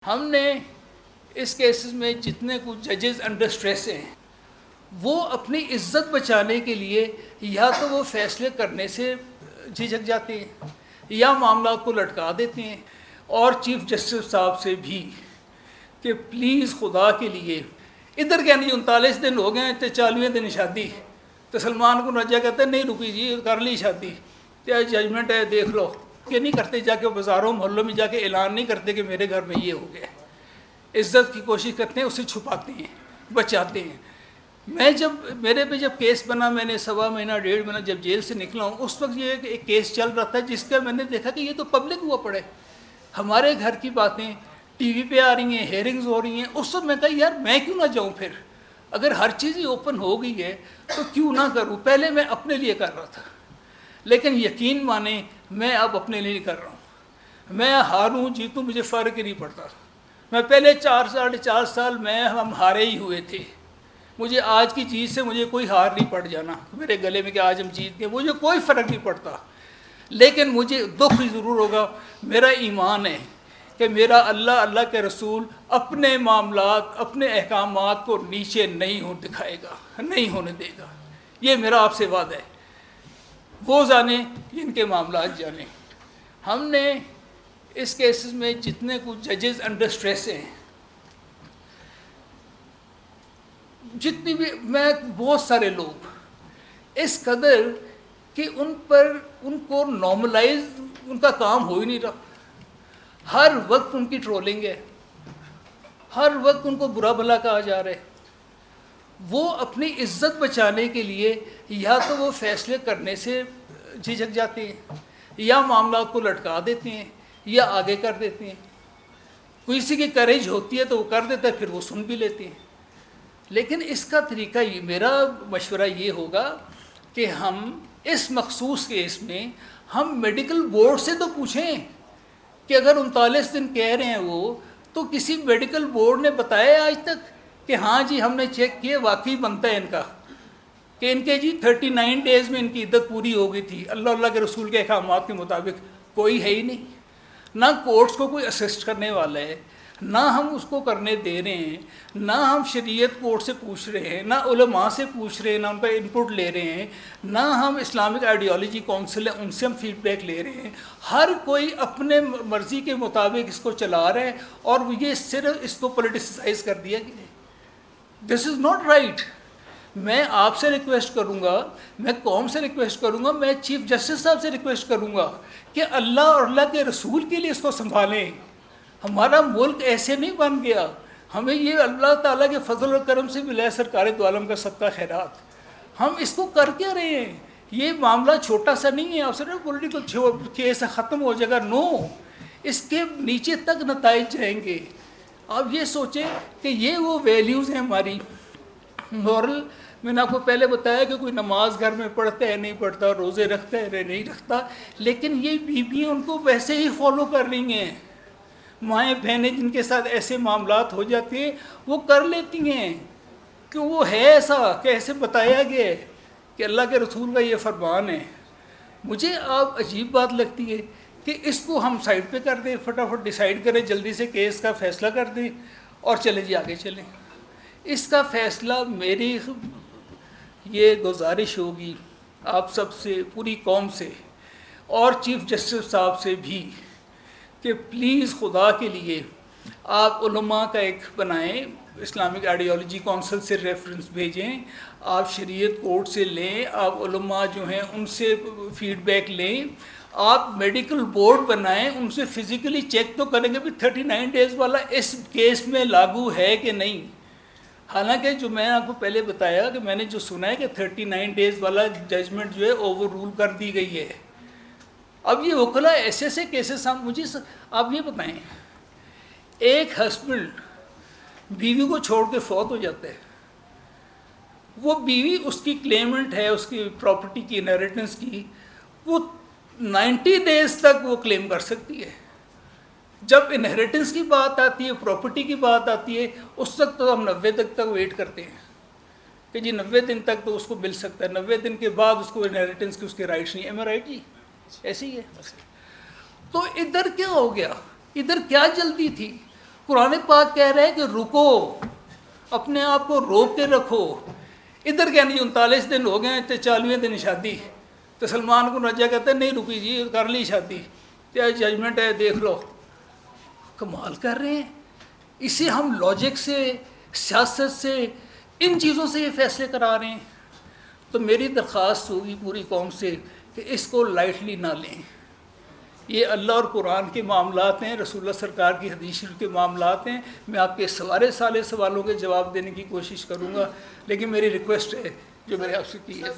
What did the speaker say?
ہم نے اس کیسز میں جتنے کچھ ججز انڈر سٹریس ہیں وہ اپنی عزت بچانے کے لیے یا تو وہ فیصلے کرنے سے جھجک جاتے ہیں یا معاملات کو لٹکا دیتے ہیں، اور چیف جسٹس صاحب سے بھی کہ پلیز خدا کے لیے ادھر کیا نہیں 39 دن ہو گئے ہیں 40ویں دن شادی، تو سلمان کو رجا کہتے ہیں نہیں رکی جی کر لی شادی، کیا ججمنٹ ہے دیکھ لو، یہ نہیں کرتے جا کے بازاروں محلوں میں جا کے اعلان نہیں کرتے کہ میرے گھر میں یہ ہو گیا، عزت کی کوشش کرتے ہیں، اسے چھپاتے ہیں بچاتے ہیں۔ میں جب میرے پہ جب کیس بنا، میں نے 1.25 مہینہ 1.5 مہینہ جب جیل سے نکلا ہوں، اس وقت یہ ایک کیس چل رہا تھا جس کا میں نے دیکھا کہ یہ تو پبلک ہوا پڑے، ہمارے گھر کی باتیں ٹی وی پہ آ رہی ہیں، ہیئرنگز ہو رہی ہیں، اس وقت میں کہا یار میں کیوں نہ جاؤں، پھر اگر ہر چیز ہی اوپن ہو گئی ہے تو کیوں نہ کروں۔ پہلے میں اپنے لیے کر رہا تھا، لیکن یقین مانیں میں اب اپنے لیے نہیں کر رہا ہوں، میں ہاروں جیتوں مجھے فرق ہی نہیں پڑتا۔ میں پہلے 4 سال میں ہم ہارے ہی ہوئے تھے، مجھے آج کی چیز سے مجھے کوئی ہار نہیں پڑ جانا میرے گلے میں کہ آج ہم جیت گئے، مجھے کوئی فرق نہیں پڑتا، لیکن مجھے دکھ ضرور ہوگا۔ میرا ایمان ہے کہ میرا اللہ کے رسول اپنے معاملات اپنے احکامات کو نیچے نہیں دکھائے گا، نہیں ہونے دے گا، یہ میرا آپ سے وعدہ ہے۔ وہ جانے جن کے معاملات جانے۔ ہم نے اس کیسز میں جتنے کچھ ججز انڈر سٹریس ہیں، جتنی بھی میں بہت سارے لوگ اس قدر کہ ان کو نارملائز ان کا کام ہو ہی نہیں رہا، ہر وقت ان کی ٹرولنگ ہے، ہر وقت ان کو برا بھلا کہا جا رہا ہے۔ وہ اپنی عزت بچانے کے لیے یا تو وہ فیصلے کرنے سے جھجک جاتے ہیں یا معاملات کو لٹکا دیتے ہیں یا آگے کر دیتے ہیں۔ کسی کی کریج ہوتی ہے تو وہ کر دیتا ہے، پھر وہ سن بھی لیتے ہیں۔ لیکن اس کا طریقہ میرا مشورہ یہ ہوگا کہ ہم اس مخصوص کیس میں ہم میڈیکل بورڈ سے تو پوچھیں کہ اگر 39 دن کہہ رہے ہیں وہ، تو کسی میڈیکل بورڈ نے بتایا آج تک کہ ہاں جی ہم نے چیک کیے واقعی بنتا ہے ان کا، کہ ان کے جی 39 ڈیز میں ان کی عدت پوری ہو گئی تھی اللہ کے رسول کے احکامات کے مطابق؟ کوئی ہے ہی نہیں، نہ کورٹس کو کوئی اسسٹ کرنے والا ہے، نہ ہم اس کو کرنے دے رہے ہیں، نہ ہم شریعت کورٹ سے پوچھ رہے ہیں، نہ علماء سے پوچھ رہے ہیں، نہ ان کا انپٹ لے رہے ہیں، نہ ہم اسلامک آئیڈیالوجی کونسل ہے ان سے ہم فیڈ بیک لے رہے ہیں۔ ہر کوئی اپنے مرضی کے مطابق اس کو چلا رہا ہے، اور یہ صرف اس کو پولیٹیسائز کر دیا گیا ہے۔ دس از ناٹ رائٹ۔ میں آپ سے ریکویسٹ کروں گا، میں قوم سے ریکویسٹ کروں گا، میں چیف جسٹس صاحب سے ریکویسٹ کروں گا کہ اللہ اور اللہ کے رسول کے لیے اس کو سنبھالیں۔ ہمارا ملک ایسے نہیں بن گیا، ہمیں یہ اللہ تعالیٰ کے فضل و کرم سے ملا ہے سرکار دو عالم کا صدقہ خیرات۔ ہم اس کو کر کیا رہے ہیں؟ یہ معاملہ چھوٹا سا نہیں ہے، آپ سے پولیٹیکل کیس ختم ہو جائے گا، نو، اس کے نیچے تک نتائج جائیں گے۔ آپ یہ سوچیں کہ یہ وہ ویلیوز ہیں ہماری مورل۔ میں نے آپ کو پہلے بتایا کہ کوئی نماز گھر میں پڑھتا ہے نہیں پڑھتا، روزے رکھتا ہے نہیں رکھتا، لیکن یہ بیویاں ان کو ویسے ہی فالو کر رہی ہیں۔ مائیں بہنیں جن کے ساتھ ایسے معاملات ہو جاتے ہیں وہ کر لیتی ہیں، کہ وہ ہے ایسا کہ ایسے بتایا گیا ہے کہ اللہ کے رسول کا یہ فرمان ہے۔ مجھے آپ عجیب بات لگتی ہے کہ اس کو ہم سائڈ پہ کر دیں، فٹافٹ ڈیسائیڈ کریں، جلدی سے کیس کا فیصلہ کر دیں اور چلے جی آگے چلیں۔ اس کا فیصلہ میری یہ گزارش ہوگی آپ سب سے، پوری قوم سے اور چیف جسٹس صاحب سے بھی، کہ پلیز خدا کے لیے آپ علماء کا ایک بنائیں، اسلامک آئیڈیالوجی کونسل سے ریفرنس بھیجیں، آپ شریعت کورٹ سے لیں، آپ علماء جو ہیں ان سے فیڈ بیک لیں، آپ میڈیکل بورڈ بنائیں، ان سے فزیکلی چیک تو کریں گے بھی 39 ڈیز والا اس کیس میں لاگو ہے کہ نہیں۔ حالانکہ جو میں آپ کو پہلے بتایا کہ میں نے جو سنا ہے کہ 39 ڈیز والا ججمنٹ جو ہے اوور رول کر دی گئی ہے۔ اب یہ وکلا ایسے ایسے کیسز مجھے آپ یہ بتائیں، ایک ہسبینڈ بیوی کو چھوڑ کے فوت ہو جاتا ہے، وہ بیوی اس کی کلیمنٹ ہے اس کی پراپرٹی کی انہیریٹنس کی، وہ 90 ڈیز تک وہ کلیم کر سکتی ہے۔ جب انہیریٹنس کی بات آتی ہے، پراپرٹی کی بات آتی ہے، اس وقت تو ہم 90 تک ویٹ کرتے ہیں کہ جی 90 دن تک تو اس کو مل سکتا ہے، 90 دن کے بعد اس کو انہیریٹنس کی اس کے رائٹس نہیں۔ ایم اے رائٹ جی؟ ایسے ہی ہے۔ تو ادھر کیا ہو گیا؟ ادھر کیا جلدی تھی؟ قرآن پاک کہہ رہے ہیں کہ رکو، اپنے آپ کو روک کے رکھو. ادھر کہنے 39 دن ہو گئے تے 40ویں دن شادی. تو سلمان کو رجا کہتے ہیں نہیں رکی جی، کر لی شادی، ججمنٹ ہے دیکھ لو. کمال کر رہے ہیں. اسے ہم لاجک سے، سیاست سے، ان چیزوں سے یہ فیصلے کرا رہے ہیں. تو میری درخواست ہوگی پوری قوم سے کہ اس کو لائٹلی نہ لیں. یہ اللہ اور قرآن کے معاملات ہیں، رسول اللہ سرکار کی حدیث شریف کے معاملات ہیں. میں آپ کے سارے سوالوں کے جواب دینے کی کوشش کروں گا، لیکن میری ریکویسٹ ہے جو میں نے آپ سے کی ہے.